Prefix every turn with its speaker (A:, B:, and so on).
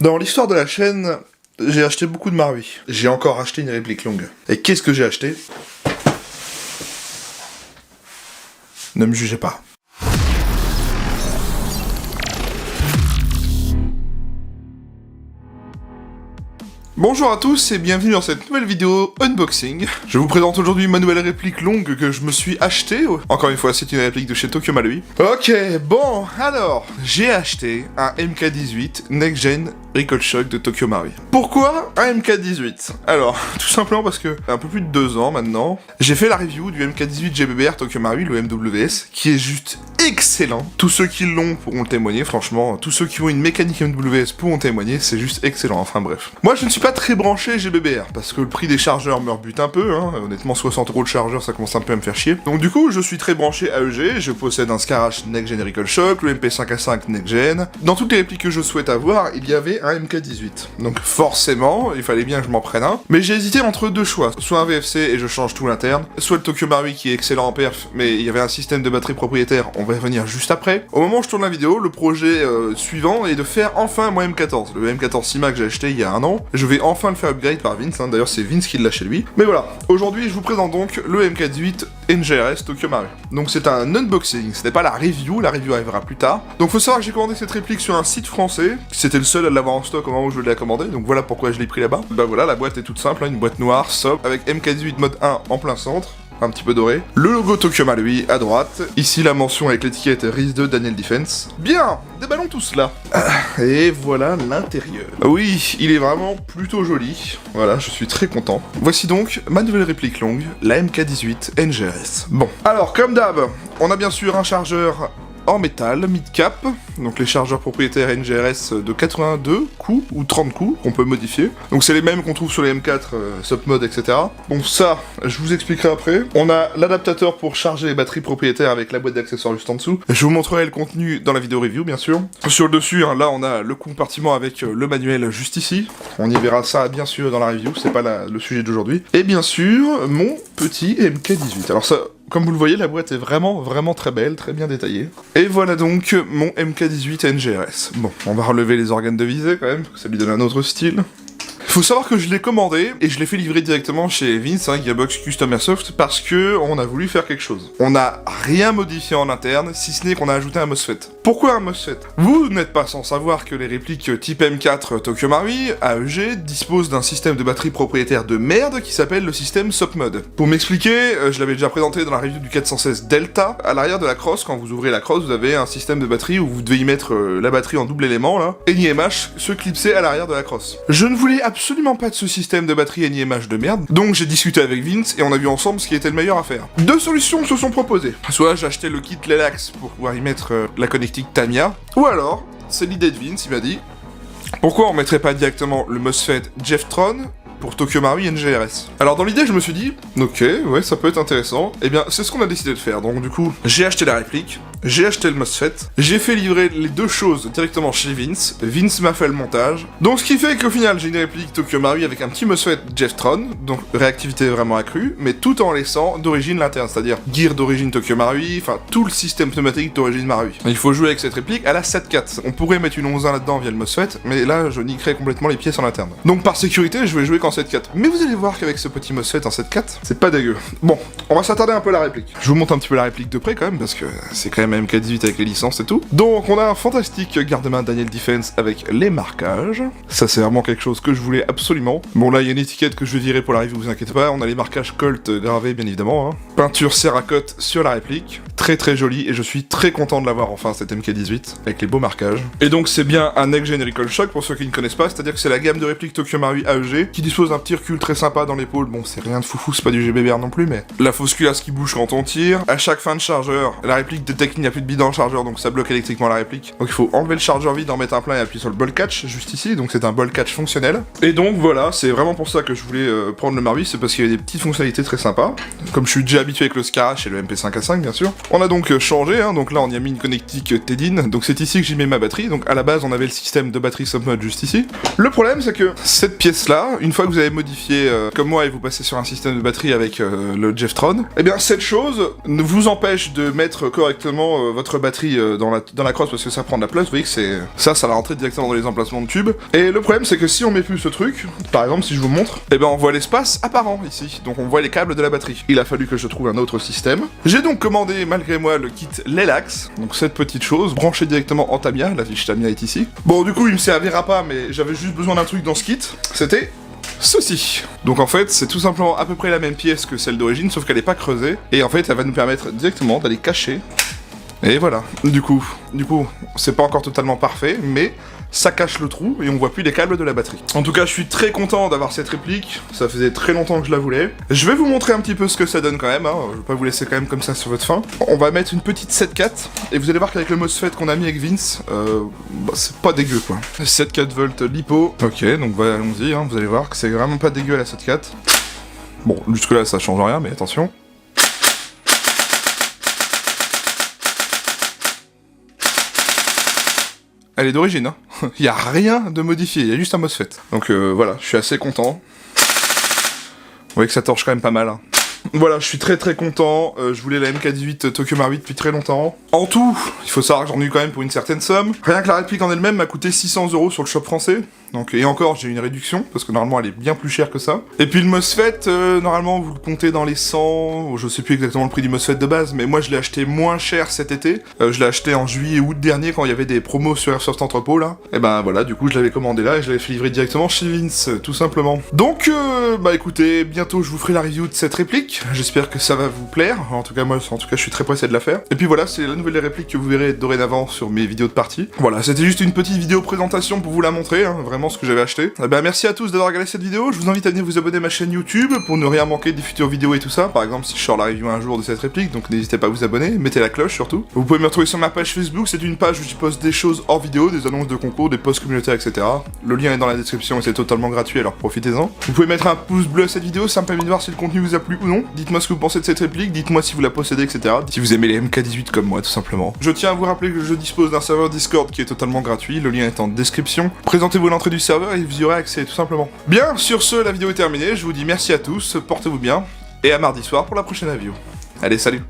A: Dans l'histoire de la chaîne, j'ai acheté beaucoup de Marui. J'ai encore acheté une réplique longue. Et qu'est-ce que j'ai acheté? Ne me jugez pas. Bonjour à tous et bienvenue dans cette nouvelle vidéo unboxing. Je vous présente aujourd'hui ma nouvelle réplique longue que je me suis achetée. Encore une fois, c'est une réplique de chez Tokyo Marui. Ok, bon, alors, j'ai acheté un MK18 Next Gen Recall Shock de Tokyo Marui. Pourquoi un MK18? Alors, tout simplement parce que, un peu plus de 2 ans maintenant, j'ai fait la review du MK18 GBBR Tokyo Marui, le MWS, qui est juste excellent. Tous ceux qui l'ont pourront le témoigner, franchement. Tous ceux qui ont une mécanique MWS pourront témoigner, c'est juste excellent, enfin bref. Moi, je ne suis pas très branché GBBR, parce que le prix des chargeurs me rebute un peu, hein. Honnêtement, 60€ de chargeur, ça commence un peu à me faire chier. Donc du coup, je suis très branché AEG, je possède un Scarache Next Gen Recall Shock, le MP5A5 Next Gen. Dans toutes les répliques que je souhaite avoir, il y avait un MK18. Donc forcément, il fallait bien que je m'en prenne un. Mais j'ai hésité entre deux choix, soit un VFC et je change tout l'interne, soit le Tokyo Marui qui est excellent en perf, mais il y avait un système de batterie propriétaire, on va y revenir juste après. Au moment où je tourne la vidéo, le projet suivant est de faire enfin mon M14. Le M14 Sima que j'ai acheté il y a 1 an, je vais enfin le faire upgrade par Vince, hein. D'ailleurs c'est Vince qui l'a chez lui. Mais voilà, aujourd'hui je vous présente donc le MK18 NGRS Tokyo Marui. Donc c'est un unboxing, ce n'est pas la review arrivera plus tard. Donc faut savoir que j'ai commandé cette réplique sur un site français, c'était le seul à l'avoir en stock au moment où je l'ai commandé, donc voilà pourquoi je l'ai pris là-bas. Bah voilà, la boîte est toute simple, hein, une boîte noire, sobre, avec MK18 mode 1 en plein centre, un petit peu doré. Le logo Tokyo Marui à droite. Ici la mention avec l'étiquette RIS 2 Daniel Defense. Bien, déballons tout cela. Et voilà l'intérieur. Oui, il est vraiment plutôt joli. Voilà, je suis très content. Voici donc ma nouvelle réplique longue, la MK18 NGRS. Bon, alors comme d'hab, on a bien sûr un chargeur en métal, mid-cap, donc les chargeurs propriétaires NGRS de 82 coups ou 30 coups qu'on peut modifier. Donc c'est les mêmes qu'on trouve sur les M4, Submod, etc. Bon ça, je vous expliquerai après. On a l'adaptateur pour charger les batteries propriétaires avec la boîte d'accessoires juste en dessous. Je vous montrerai le contenu dans la vidéo review bien sûr. Sur le dessus, hein, là on a le compartiment avec le manuel juste ici. On y verra ça bien sûr dans la review, c'est pas le sujet d'aujourd'hui. Et bien sûr, mon petit MK18. Alors ça, comme vous le voyez, la boîte est vraiment très belle, très bien détaillée. Et voilà donc mon MK18 NGRS. Bon, on va relever les organes de visée quand même, ça lui donne un autre style. Faut savoir que je l'ai commandé et je l'ai fait livrer directement chez Vince, hein, Gearbox Custom Airsoft, parce que on a voulu faire quelque chose. On n'a rien modifié en interne, si ce n'est qu'on a ajouté un MOSFET. Pourquoi un MOSFET? Vous n'êtes pas sans savoir que les répliques type M4 Tokyo Marui, AEG, disposent d'un système de batterie propriétaire de merde qui s'appelle le système Submod. Pour m'expliquer, je l'avais déjà présenté dans la review du 416 Delta, à l'arrière de la crosse, quand vous ouvrez la crosse, vous avez un système de batterie où vous devez y mettre la batterie en double élément, là, et NiMH se clipser à l'arrière de la crosse. Je ne voulais absolument pas de ce système de batterie NiMH de merde, donc j'ai discuté avec Vince et on a vu ensemble ce qui était le meilleur à faire. 2 solutions se sont proposées. Soit j'ai acheté le kit Lelax pour pouvoir y mettre la connectique Tamiya, ou alors, c'est l'idée de Vince, il m'a dit, pourquoi on mettrait pas directement le MOSFET Jeftron pour Tokyo Marui NGRS. Alors dans l'idée je me suis dit, ok, ouais ça peut être intéressant, et bien c'est ce qu'on a décidé de faire, donc du coup j'ai acheté la réplique, j'ai acheté le MOSFET, j'ai fait livrer les deux choses directement chez Vince, Vince m'a fait le montage, donc ce qui fait qu'au final j'ai une réplique Tokyo Marui avec un petit MOSFET Jeftron, donc réactivité vraiment accrue, mais tout en laissant d'origine l'interne, c'est-à-dire gear d'origine Tokyo Marui, enfin tout le système pneumatique d'origine Marui. Il faut jouer avec cette réplique à la 7.4, on pourrait mettre une 11.1 là-dedans via le MOSFET, mais là je niquerais complètement les pièces en interne. Donc par sécurité je vais jouer qu'en 7.4. Mais vous allez voir qu'avec ce petit MOSFET en 7.4, c'est pas dégueu. Bon, on va s'attarder un peu à la réplique. Je vous montre un petit peu la réplique de près quand même, parce que c'est quand même MK18 avec les licences et tout. Donc on a un fantastique garde-main Daniel Defense avec les marquages. Ça c'est vraiment quelque chose que je voulais absolument. Bon là il y a une étiquette que je virer pour la review, vous inquiétez pas, on a les marquages Colt gravés bien évidemment. Hein. Peinture Cerakote sur la réplique. Très joli et je suis très content de l'avoir enfin cette MK18 avec les beaux marquages. Et donc c'est bien un Next Gen Recall Shock pour ceux qui ne connaissent pas, c'est-à-dire que c'est la gamme de répliques Tokyo Marui AEG qui dispose d'un petit recul très sympa dans l'épaule. Bon c'est rien de foufou, c'est pas du GBBR non plus, mais la fausse culasse qui bouge quand on tire. À chaque fin de chargeur, la réplique détecte qu'il n'y a plus de bide dans le chargeur donc ça bloque électriquement la réplique. Donc il faut enlever le chargeur vide, en mettre un plein et appuyer sur le ball catch juste ici, donc c'est un ball catch fonctionnel. Et donc voilà, c'est vraiment pour ça que je voulais prendre le Marui, c'est parce qu'il y a des petites fonctionnalités très sympas. Comme je suis déjà habitué avec le Scarache et le MP5A5 bien sûr. On a donc changé, hein, donc là on y a mis une connectique Tedin, donc c'est ici que j'y mets ma batterie, donc à la base on avait le système de batterie Submod juste ici. Le problème c'est que cette pièce là, une fois que vous avez modifié comme moi et vous passez sur un système de batterie avec le Jeftron, eh bien cette chose vous empêche de mettre correctement directement votre batterie dans la crosse parce que ça prend de la place. Vous voyez que c'est ça va rentrer directement dans les emplacements de tubes. Et le problème c'est que si on met plus ce truc, par exemple si je vous montre, et ben on voit l'espace apparent ici. Donc on voit les câbles de la batterie. Il a fallu que je trouve un autre système. J'ai donc commandé malgré moi le kit Lelax, donc cette petite chose branchée directement en Tamiya. La fiche Tamiya est ici. Bon du coup il me servira pas, mais j'avais juste besoin d'un truc dans ce kit. C'était ceci. Donc en fait, c'est tout simplement à peu près la même pièce que celle d'origine, sauf qu'elle est pas creusée. Et en fait, elle va nous permettre directement d'aller cacher. Et voilà. Du coup, c'est pas encore totalement parfait, mais ça cache le trou et on voit plus les câbles de la batterie. En tout cas, je suis très content d'avoir cette réplique. Ça faisait très longtemps que je la voulais. Je vais vous montrer un petit peu ce que ça donne quand même. Hein. Je vais pas vous laisser quand même comme ça sur votre faim. On va mettre une petite 7.4 et vous allez voir qu'avec le MOSFET qu'on a mis avec Vince, c'est pas dégueu quoi. 7.4 volts lipo. Ok, donc allons-y. Hein. Vous allez voir que c'est vraiment pas dégueu à la 7.4. Bon, jusque là ça change rien, mais attention. Elle est d'origine, hein. Il y a rien de modifié, il y a juste un MOSFET. Donc voilà, je suis assez content. Vous voyez que ça torche quand même pas mal. Hein. Voilà, je suis très content. Je voulais la MK18 Tokyo Marui depuis très longtemps. En tout, il faut savoir que j'en ai eu quand même pour une certaine somme. Rien que la réplique en elle-même m'a coûté 600 € sur le shop français. Donc, et encore, j'ai une réduction, parce que normalement elle est bien plus chère que ça. Et puis le MOSFET, normalement vous le comptez dans les 100, je sais plus exactement le prix du MOSFET de base, mais moi je l'ai acheté moins cher cet été. Je l'ai acheté en juillet et août dernier quand il y avait des promos sur Airsoft Entrepôt là. Et ben voilà, du coup je l'avais commandé là et je l'avais fait livrer directement chez Vince, tout simplement. Donc, bah écoutez, bientôt je vous ferai la review de cette réplique. J'espère que ça va vous plaire. En tout cas, moi, je suis très pressé de la faire. Et puis voilà, c'est la nouvelle réplique que vous verrez dorénavant sur mes vidéos de partie. Voilà, c'était juste une petite vidéo présentation pour vous la montrer, hein, vraiment ce que j'avais acheté. Bah merci à tous d'avoir regardé cette vidéo. Je vous invite à venir vous abonner à ma chaîne YouTube pour ne rien manquer des futures vidéos et tout ça. Par exemple, si je sors la review un jour de cette réplique, donc n'hésitez pas à vous abonner, mettez la cloche surtout. Vous pouvez me retrouver sur ma page Facebook, c'est une page où je poste des choses hors vidéo, des annonces de concours, des posts communautaires, etc. Le lien est dans la description et c'est totalement gratuit, alors profitez-en. Vous pouvez mettre un pouce bleu à cette vidéo, ça me permet de voir si le contenu vous a plu ou non. Dites-moi ce que vous pensez de cette réplique, dites-moi si vous la possédez, etc. Si vous aimez les MK18 comme moi, tout simplement. Je tiens à vous rappeler que je dispose d'un serveur Discord qui est totalement gratuit, le lien est en description. Présentez-vous à l'entrée du serveur et vous y aurez accès, tout simplement. Bien, sur ce, la vidéo est terminée, je vous dis merci à tous, portez-vous bien, et à mardi soir pour la prochaine review. Allez, salut!